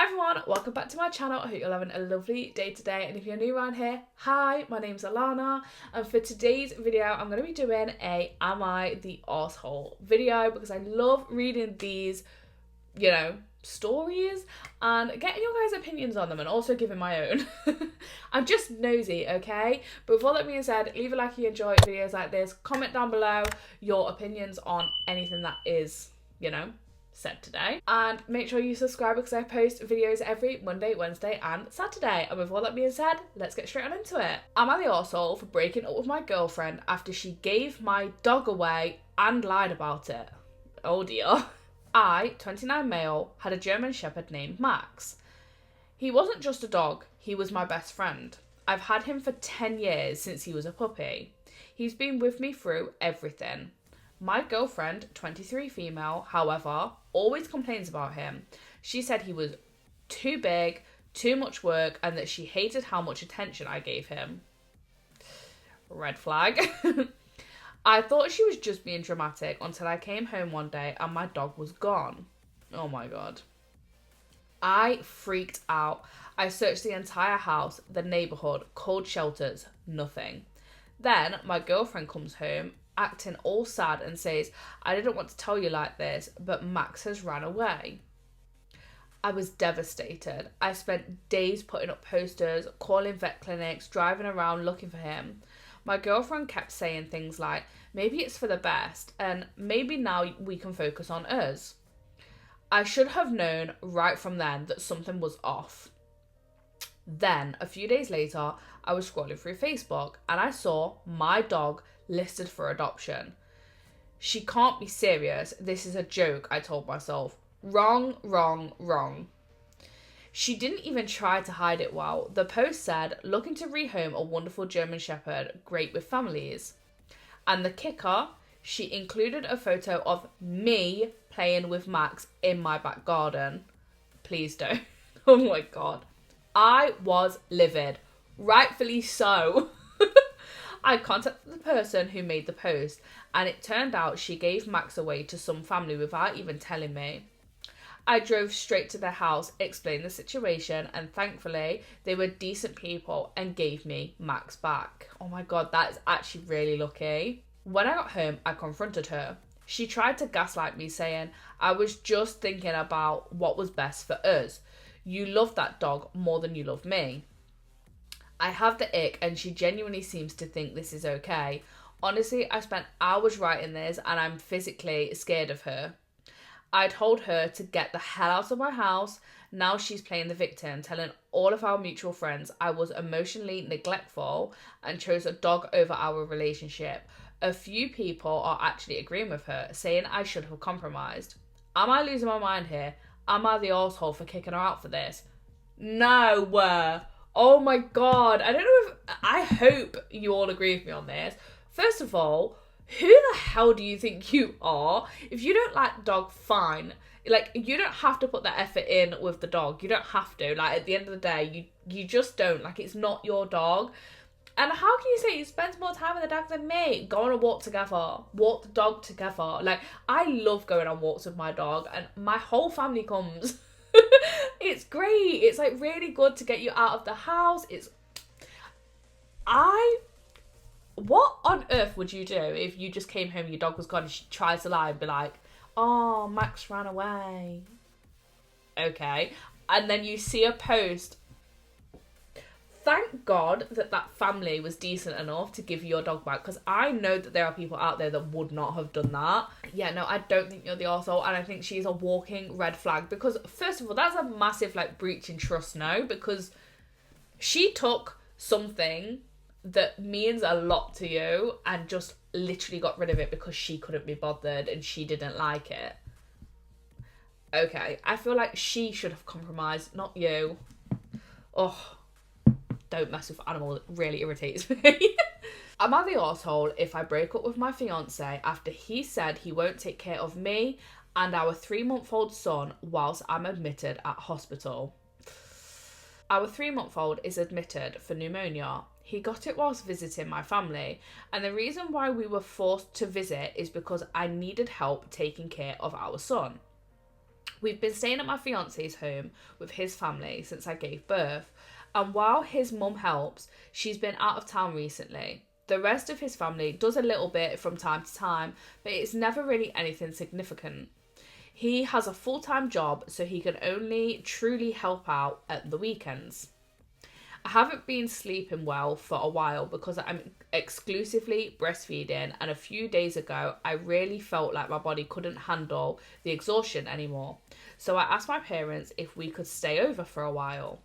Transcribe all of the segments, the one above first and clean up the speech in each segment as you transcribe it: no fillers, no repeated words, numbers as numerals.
Hi everyone, welcome back to my channel. I hope you're having a lovely day today, and if you're new around here, hi, my name's Allarnah, and for today's video I'm going to be doing a Am I the Arsehole video because I love reading these, stories and getting your guys' opinions on them and also giving my own. I'm just nosy, okay? But with all that being said, leave a like if you enjoy videos like this, comment down below your opinions on anything that is, said today, and make sure you subscribe because I post videos every Monday, Wednesday and Saturday. And with all that being said, let's get straight on into it. Am I the arsehole for breaking up with my girlfriend after she gave my dog away and lied about it? Oh dear. I, 29 male, had a German Shepherd named Max. He wasn't just a dog, he was my best friend. I've had him for 10 years since he was a puppy. He's been with me through everything. My girlfriend, 23 female, however, always complains about him. She said he was too big, too much work, and that she hated how much attention I gave him. Red flag. I thought she was just being dramatic until I came home one day and my dog was gone. Oh my god. I freaked out. I searched the entire house, the neighbourhood, called shelters, nothing. Then my girlfriend comes home acting all sad and says, I didn't want to tell you like this, but Max has ran away. I was devastated. I spent days putting up posters, calling vet clinics, driving around looking for him. My girlfriend kept saying things like, maybe it's for the best, and maybe now we can focus on us. I should have known right from then that something was off. Then, a few days later, I was scrolling through Facebook and I saw my dog listed for adoption. She can't be serious. This is a joke, I told myself. Wrong, wrong, wrong. She didn't even try to hide it well. The post said, looking to rehome a wonderful German Shepherd, great with families. And the kicker, she included a photo of me playing with Max in my back garden. Please don't. Oh my god. I was livid. Rightfully so. I contacted the person who made the post, and it turned out she gave Max away to some family without even telling me. I drove straight to their house, explained the situation, and thankfully they were decent people and gave me Max back. Oh my god, that is actually really lucky. When I got home, I confronted her. She tried to gaslight me, saying, I was just thinking about what was best for us. You love that dog more than you love me. I have the ick and she genuinely seems to think this is okay. Honestly, I spent hours writing this and I'm physically scared of her. I told her to get the hell out of my house. Now she's playing the victim, telling all of our mutual friends I was emotionally neglectful and chose a dog over our relationship. A few people are actually agreeing with her, saying I should have compromised. Am I losing my mind here? Am I the arsehole for kicking her out for this? No. Oh my god. I hope you all agree with me on this. First of all, who the hell do you think you are? If you don't like the dog, fine. Like, you don't have to put that effort in with the dog. You don't have to. Like, at the end of the day, you just don't. Like, it's not your dog. And how can you say you spend more time with the dog than me? Go on a walk together. Walk the dog together. Like, I love going on walks with my dog and my whole family comes. It's great. It's like really good to get you out of the house. What on earth would you do if you just came home and your dog was gone and she tries to lie and be like, oh, Max ran away. Okay. And then you see a post. Thank God that family was decent enough to give you your dog back, because I know that there are people out there that would not have done that. Yeah, no, I don't think you're the arsehole, and I think she's a walking red flag, because first of all, that's a massive breach in trust now, because she took something that means a lot to you and just literally got rid of it because she couldn't be bothered and she didn't like it. Okay, I feel like she should have compromised, not you. Oh, don't mess with animals, it really irritates me. Am I the arsehole if I break up with my fiance after he said he won't take care of me and our 3-month-old son whilst I'm admitted at hospital? Our 3-month-old is admitted for pneumonia. He got it whilst visiting my family, and the reason why we were forced to visit is because I needed help taking care of our son. We've been staying at my fiance's home with his family since I gave birth, and while his mum helps, she's been out of town recently. The rest of his family does a little bit from time to time, but it's never really anything significant. He has a full-time job, so he can only truly help out at the weekends. I haven't been sleeping well for a while because I'm exclusively breastfeeding, and a few days ago I really felt like my body couldn't handle the exhaustion anymore. So I asked my parents if we could stay over for a while.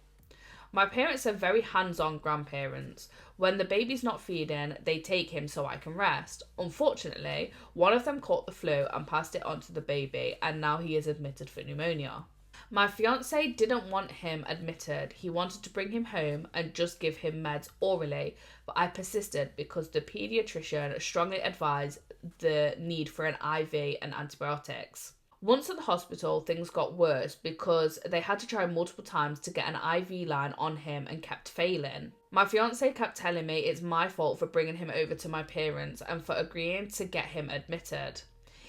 My parents are very hands-on grandparents. When the baby's not feeding, they take him so I can rest. Unfortunately, one of them caught the flu and passed it on to the baby, and now he is admitted for pneumonia. My fiance didn't want him admitted. He wanted to bring him home and just give him meds orally, but I persisted because the paediatrician strongly advised the need for an IV and antibiotics. Once at the hospital, things got worse because they had to try multiple times to get an IV line on him and kept failing. My fiance kept telling me it's my fault for bringing him over to my parents and for agreeing to get him admitted.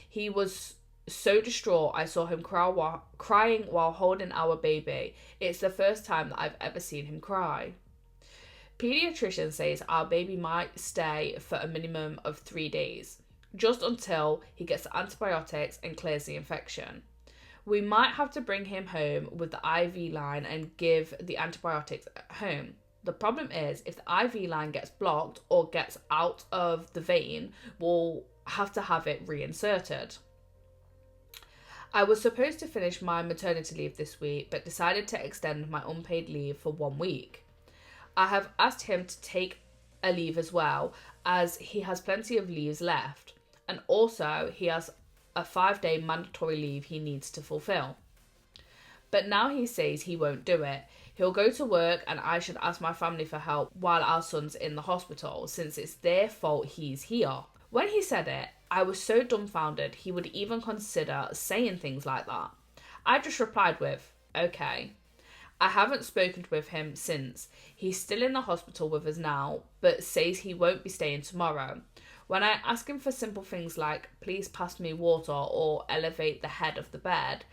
He was so distraught. I saw him crying while holding our baby. It's the first time that I've ever seen him cry. Pediatrician says our baby might stay for a minimum of 3 days, just until he gets the antibiotics and clears the infection. We might have to bring him home with the IV line and give the antibiotics at home. The problem is, if the IV line gets blocked or gets out of the vein, we'll have to have it reinserted. I was supposed to finish my maternity leave this week, but decided to extend my unpaid leave for 1 week. I have asked him to take a leave as well, as he has plenty of leaves left, and also he has a 5-day mandatory leave he needs to fulfill. But now he says he won't do it. He'll go to work and I should ask my family for help while our son's in the hospital, since it's their fault he's here. When he said it, I was so dumbfounded he would even consider saying things like that. I just replied with, okay. I haven't spoken with him since. He's still in the hospital with us now, but says he won't be staying tomorrow. When I ask him for simple things like, please pass me water or elevate the head of the bed,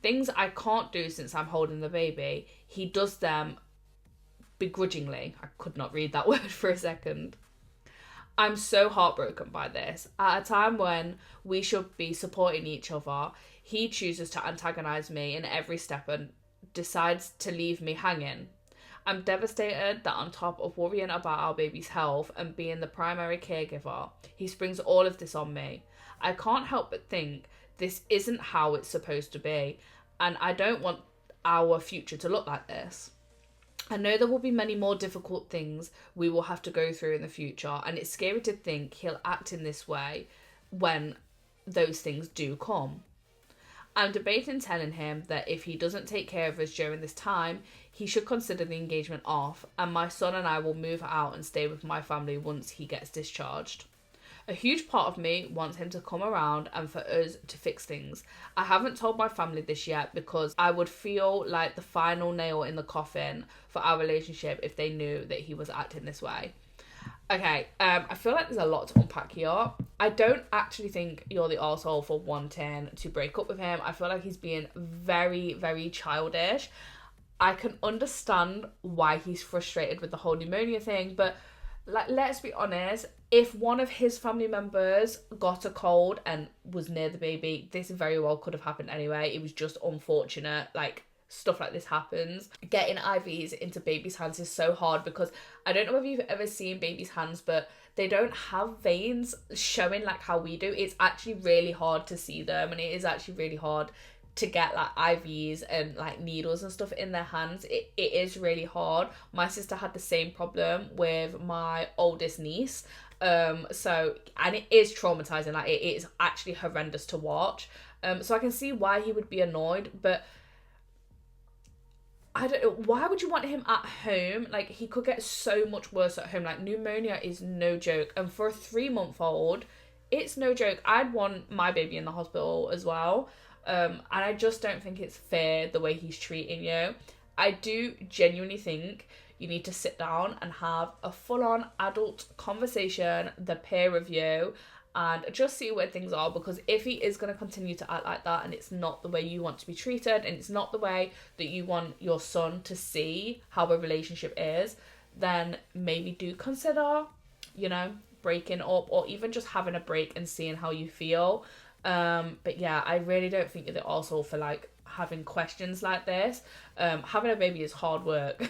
things I can't do since I'm holding the baby, he does them begrudgingly. I could not read that word for a second. I'm so heartbroken by this. At a time when we should be supporting each other, he chooses to antagonise me in every step and decides to leave me hanging. I'm devastated that on top of worrying about our baby's health and being the primary caregiver, he springs all of this on me. I can't help but think this isn't how it's supposed to be, and I don't want our future to look like this. I know there will be many more difficult things we will have to go through in the future, and it's scary to think he'll act in this way when those things do come. I'm debating telling him that if he doesn't take care of us during this time, he should consider the engagement off, and my son and I will move out and stay with my family once he gets discharged. A huge part of me wants him to come around and for us to fix things. I haven't told my family this yet because I would feel like the final nail in the coffin for our relationship if they knew that he was acting this way. Okay, I feel like there's a lot to unpack here. I don't actually think you're the arsehole for wanting to break up with him. I feel like he's being very, very childish. I can understand why he's frustrated with the whole pneumonia thing, but let's be honest, if one of his family members got a cold and was near the baby, this very well could have happened anyway. It was just unfortunate, stuff like this happens. Getting IVs into babies' hands is so hard because I don't know if you've ever seen babies' hands, but they don't have veins showing like how we do. It's actually really hard to see them, and it is actually really hard to get IVs and needles and stuff in their hands. It is really hard. My sister had the same problem with my oldest niece. And it is traumatizing. It is actually horrendous to watch. So I can see why he would be annoyed, but I don't know, why would you want him at home? He could get so much worse at home. Pneumonia is no joke, and for a 3-month-old, it's no joke. I'd want my baby in the hospital as well. And I just don't think it's fair the way he's treating you. I do genuinely think you need to sit down and have a full-on adult conversation, the pair of you, and just see where things are, because if he is going to continue to act like that and it's not the way you want to be treated and it's not the way that you want your son to see how a relationship is, then maybe do consider, you know, breaking up or even just having a break and seeing how you feel. But yeah, I really don't think you're the arsehole for like having questions like this. Having a baby is hard work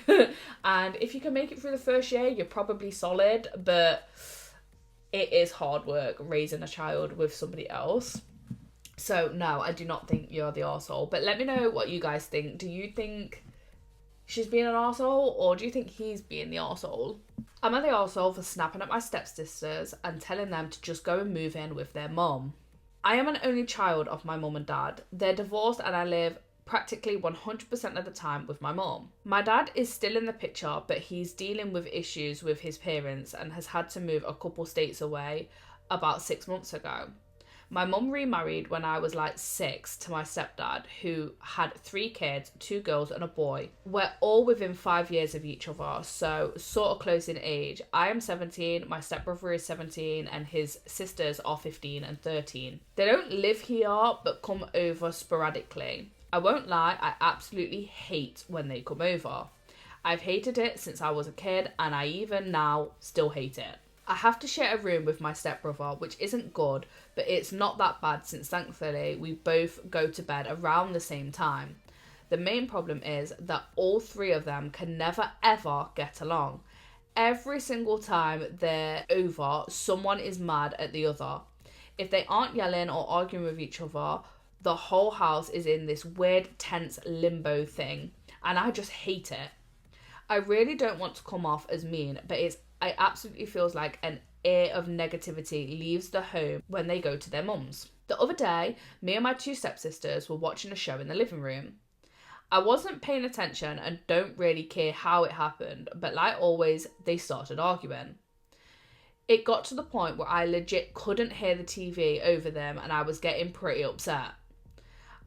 and if you can make it through the first year, you're probably solid, but it is hard work raising a child with somebody else. So no, I do not think you're the arsehole, but let me know what you guys think. Do you think she's being an arsehole, or do you think he's being the arsehole? Am I the arsehole for snapping at my stepsisters and telling them to just go and move in with their mum? I am an only child of my mum and dad. They're divorced and I live practically 100% of the time with my mum. My dad is still in the picture, but he's dealing with issues with his parents and has had to move a couple states away about 6 months ago. My mum remarried when I was like 6 to my stepdad, who had 3 kids, 2 girls and a boy. We're all within 5 years of each other, so sort of close in age. I am 17, my stepbrother is 17 and his sisters are 15 and 13. They don't live here but come over sporadically. I won't lie, I absolutely hate when they come over. I've hated it since I was a kid and I even now still hate it. I have to share a room with my stepbrother, which isn't good, but it's not that bad since thankfully we both go to bed around the same time. The main problem is that all 3 of them can never ever get along. Every single time they're over, someone is mad at the other. If they aren't yelling or arguing with each other, the whole house is in this weird tense limbo thing, and I just hate it. I really don't want to come off as mean, but it absolutely feels like an air of negativity leaves the home when they go to their mums. The other day, me and my 2 stepsisters were watching a show in the living room. I wasn't paying attention and don't really care how it happened, but like always, they started arguing. It got to the point where I legit couldn't hear the TV over them and I was getting pretty upset.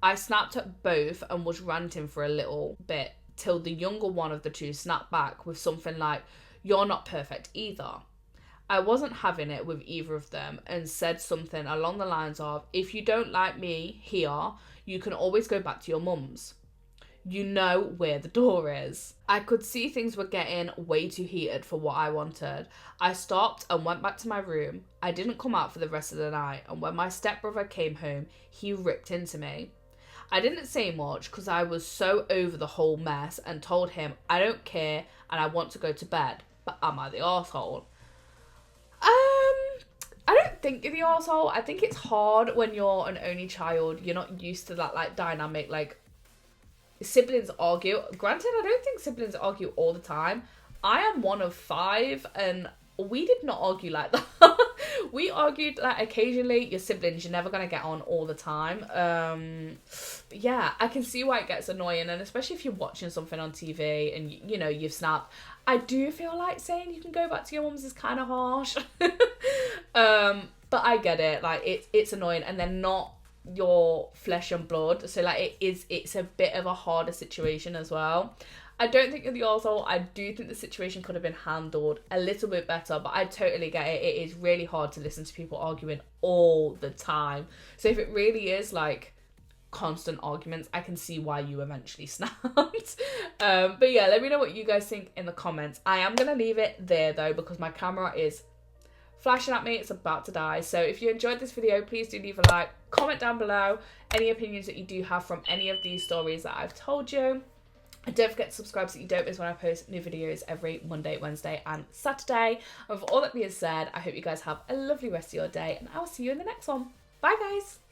I snapped at both and was ranting for a little bit till the younger one of the 2 snapped back with something like, "You're not perfect either." I wasn't having it with either of them and said something along the lines of, "If you don't like me here, you can always go back to your mum's. You know where the door is." I could see things were getting way too heated for what I wanted. I stopped and went back to my room. I didn't come out for the rest of the night, and when my stepbrother came home, he ripped into me. I didn't say much because I was so over the whole mess and told him I don't care and I want to go to bed. But am I the arsehole? I don't think you're the arsehole. I think it's hard when you're an only child. You're not used to that like dynamic, like siblings argue. Granted, I don't think siblings argue all the time. I am one of 5 and we did not argue like that. We argued like occasionally. Your siblings, you're never gonna get on all the time. Yeah, I can see why it gets annoying, and especially if you're watching something on TV and you know you've snapped. I do feel like saying you can go back to your mum's is kind of harsh. But I get it. Like it's annoying, and they're not your flesh and blood, so like it's a bit of a harder situation as well. I don't think you're the arsehole. I do think the situation could have been handled a little bit better, but I totally get it. It is really hard to listen to people arguing all the time. So if it really is like constant arguments, I can see why you eventually snapped. But yeah, let me know what you guys think in the comments. I am going to leave it there though, because my camera is flashing at me. It's about to die. So if you enjoyed this video, please do leave a like, comment down below any opinions that you do have from any of these stories that I've told you. And don't forget to subscribe so you don't miss when I post new videos every Monday, Wednesday and Saturday. And with all that being said, I hope you guys have a lovely rest of your day and I will see you in the next one. Bye guys!